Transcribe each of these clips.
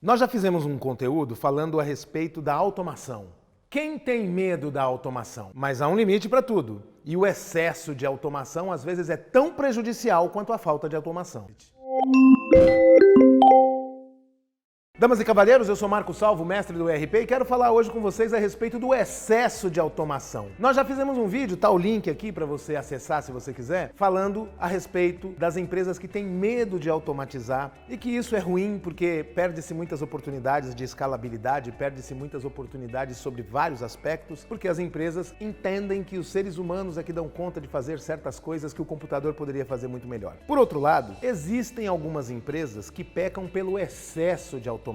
Nós já fizemos um conteúdo falando a respeito da automação. Quem tem medo da automação? Mas há um limite para tudo. E o excesso de automação às vezes é tão prejudicial quanto a falta de automação. Damas e cavalheiros, eu sou Marco Salvo, mestre do ERP, e quero falar hoje com vocês a respeito do excesso de automação. Nós já fizemos um vídeo, tá o link aqui para você acessar se você quiser, falando a respeito das empresas que têm medo de automatizar e que isso é ruim porque perde-se muitas oportunidades de escalabilidade, perde-se muitas oportunidades sobre vários aspectos, porque as empresas entendem que os seres humanos é que dão conta de fazer certas coisas que o computador poderia fazer muito melhor. Por outro lado, existem algumas empresas que pecam pelo excesso de automação.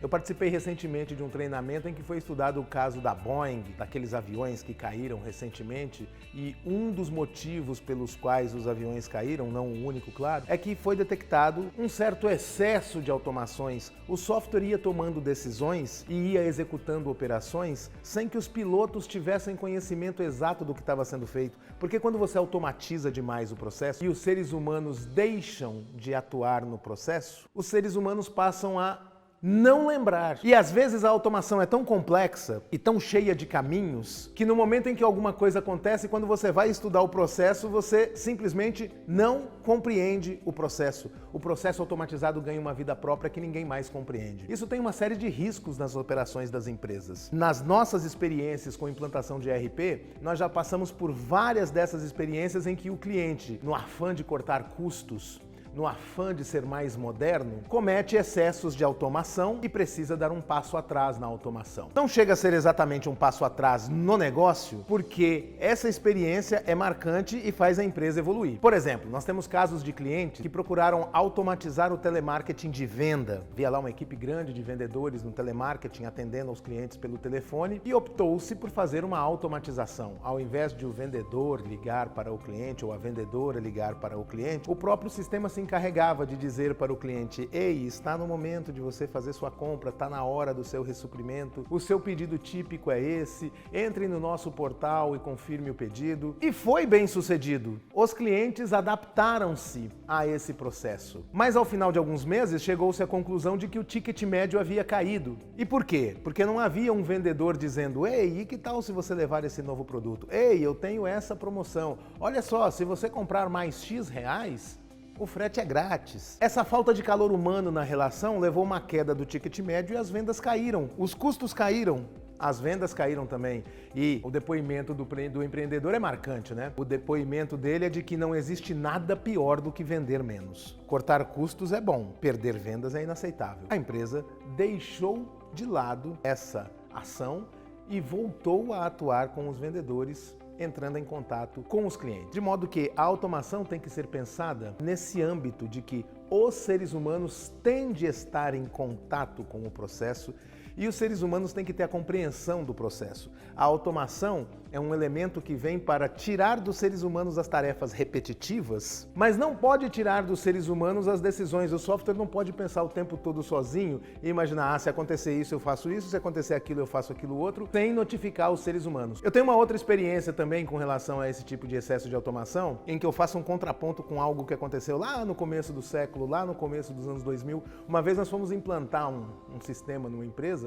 Eu participei recentemente de um treinamento em que foi estudado o caso da Boeing, daqueles aviões que caíram recentemente, e um dos motivos pelos quais os aviões caíram, não o único, claro, é que foi detectado um certo excesso de automações. O software ia tomando decisões e ia executando operações sem que os pilotos tivessem conhecimento exato do que estava sendo feito. Porque quando você automatiza demais o processo e os seres humanos deixam de atuar no processo, os seres humanos passam a não lembrar. E às vezes a automação é tão complexa e tão cheia de caminhos que no momento em que alguma coisa acontece, quando você vai estudar o processo, você simplesmente não compreende o processo. O processo automatizado ganha uma vida própria que ninguém mais compreende. Isso tem uma série de riscos nas operações das empresas. Nas nossas experiências com implantação de ERP, nós já passamos por várias dessas experiências em que o cliente, no afã de cortar custos, no afã de ser mais moderno, comete excessos de automação e precisa dar um passo atrás na automação. Não chega a ser exatamente um passo atrás no negócio, porque essa experiência é marcante e faz a empresa evoluir. Por exemplo, nós temos casos de clientes que procuraram automatizar o telemarketing de venda. Havia lá uma equipe grande de vendedores no telemarketing atendendo aos clientes pelo telefone e optou-se por fazer uma automatização. Ao invés de o vendedor ligar para o cliente ou a vendedora ligar para o cliente, o próprio sistema se encarregava de dizer para o cliente: ei, está no momento de você fazer sua compra, está na hora do seu ressuprimento, o seu pedido típico é esse, entre no nosso portal e confirme o pedido. E foi bem sucedido. Os clientes adaptaram-se a esse processo. Mas ao final de alguns meses chegou-se à conclusão de que o ticket médio havia caído. E por quê? Porque não havia um vendedor dizendo: ei, e que tal se você levar esse novo produto? Ei, eu tenho essa promoção. Olha só, se você comprar mais X reais, o frete é grátis. Essa falta de calor humano na relação levou a uma queda do ticket médio e as vendas caíram. Os custos caíram, as vendas caíram também. E o depoimento do empreendedor é marcante, né? O depoimento dele é de que não existe nada pior do que vender menos. Cortar custos é bom, perder vendas é inaceitável. A empresa deixou de lado essa ação e voltou a atuar com os vendedores, entrando em contato com os clientes. De modo que a automação tem que ser pensada nesse âmbito de que os seres humanos têm de estar em contato com o processo e os seres humanos têm que ter a compreensão do processo. A automação é um elemento que vem para tirar dos seres humanos as tarefas repetitivas, mas não pode tirar dos seres humanos as decisões. O software não pode pensar o tempo todo sozinho e imaginar: se acontecer isso eu faço isso, se acontecer aquilo eu faço aquilo outro, sem notificar os seres humanos. Eu tenho uma outra experiência também com relação a esse tipo de excesso de automação, em que eu faço um contraponto com algo que aconteceu lá no começo do século, lá no começo dos anos 2000. Uma vez nós fomos implantar um sistema numa empresa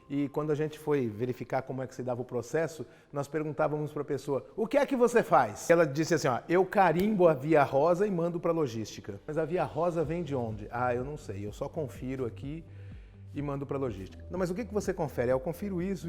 e quando a gente foi verificar como é que se dava o processo, nós perguntávamos para a pessoa: o que é que você faz? Ela disse assim: eu carimbo a via rosa e mando para a logística. Mas a via rosa vem de onde? Eu não sei, eu só confiro aqui e mando para a logística. Não, mas o que você confere? Eu confiro isso.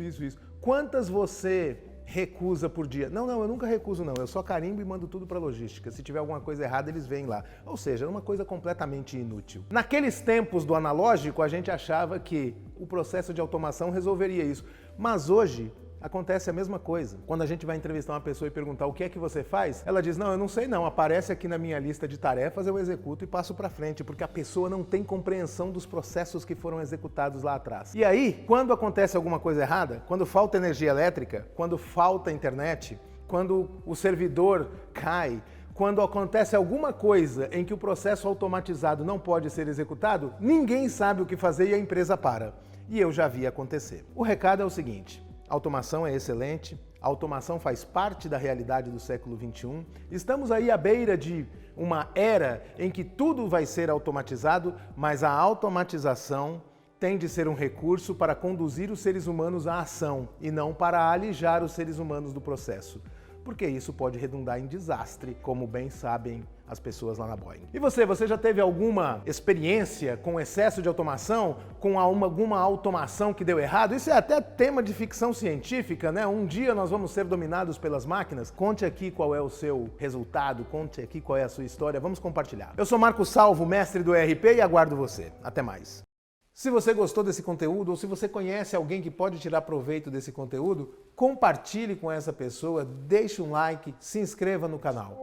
Quantas você recusa por dia? Não, eu nunca recuso não, eu só carimbo e mando tudo para logística. Se tiver alguma coisa errada, eles vêm lá. Ou seja, é uma coisa completamente inútil. Naqueles tempos do analógico, a gente achava que o processo de automação resolveria isso. Mas hoje acontece a mesma coisa. Quando a gente vai entrevistar uma pessoa e perguntar: o que é que você faz? Ela diz: não, eu não sei não, aparece aqui na minha lista de tarefas, eu executo e passo para frente, porque a pessoa não tem compreensão dos processos que foram executados lá atrás. E aí, quando acontece alguma coisa errada, quando falta energia elétrica, quando falta internet, quando o servidor cai, quando acontece alguma coisa em que o processo automatizado não pode ser executado, ninguém sabe o que fazer e a empresa para. E eu já vi acontecer. O recado é o seguinte: a automação é excelente, a automação faz parte da realidade do século XXI. Estamos aí à beira de uma era em que tudo vai ser automatizado, mas a automatização tem de ser um recurso para conduzir os seres humanos à ação e não para alijar os seres humanos do processo, porque isso pode redundar em desastre, como bem sabem as pessoas lá na Boeing. E você já teve alguma experiência com excesso de automação, com alguma automação que deu errado? Isso é até tema de ficção científica, né? Um dia nós vamos ser dominados pelas máquinas. Conte aqui qual é o seu resultado, conte aqui qual é a sua história, vamos compartilhar. Eu sou Marco Salvo, mestre do ERP, e aguardo você. Até mais. Se você gostou desse conteúdo ou se você conhece alguém que pode tirar proveito desse conteúdo, compartilhe com essa pessoa, deixe um like, se inscreva no canal.